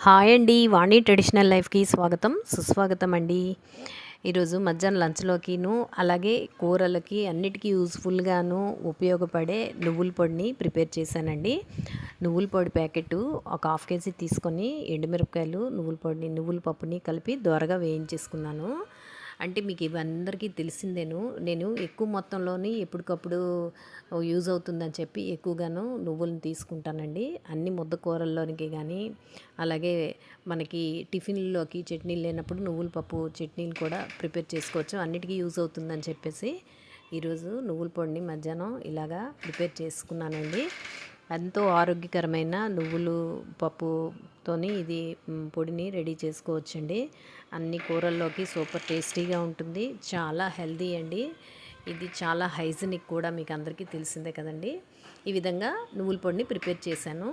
Hi అండి, వాణి traditional లైఫ్కి స్వాగతం సుస్వాగతం అండి. ఈరోజు మధ్యాహ్నం లంచ్లోకిను అలాగే కూరలకి అన్నిటికీ యూజ్ఫుల్గాను ఉపయోగపడే నువ్వుల పొడిని ప్రిపేర్ చేశానండి. నువ్వుల పొడి ప్యాకెట్ ఒక హాఫ్ కేజీ తీసుకొని ఎండుమిరపకాయలు నువ్వుల పొడిని నువ్వుల పప్పుని కలిపి దోరగా వేయించేసుకున్నాను. అంటే మీకు ఇవందరికీ తెలిసిందేను. నేను ఎక్కువ మొత్తంలోని ఎప్పటికప్పుడు యూజ్ అవుతుందని చెప్పి ఎక్కువగాను నువ్వులను తీసుకుంటానండి. అన్ని ముద్ద కూరల్లోనికి కానీ అలాగే మనకి టిఫిన్లోకి చట్నీలు లేనప్పుడు నువ్వుల పప్పు చట్నీలు కూడా ప్రిపేర్ చేసుకోవచ్చు. అన్నిటికీ యూజ్ అవుతుందని చెప్పేసి ఈరోజు నువ్వుల పొడిని మధ్యాహ్నం ఇలాగా ప్రిపేర్ చేసుకున్నానండి. ఎంతో ఆరోగ్యకరమైన నువ్వులు పప్పుతోని ఇది పొడిని రెడీ చేసుకోవచ్చండి. అన్ని కూరల్లోకి సూపర్ టేస్టీగా ఉంటుంది. చాలా హెల్దీ అండి. ఇది చాలా హైజీనిక్ కూడా, మీకు అందరికీ తెలిసిందే కదండి. ఈ విధంగా నువ్వుల పొడిని ప్రిపేర్ చేశాను.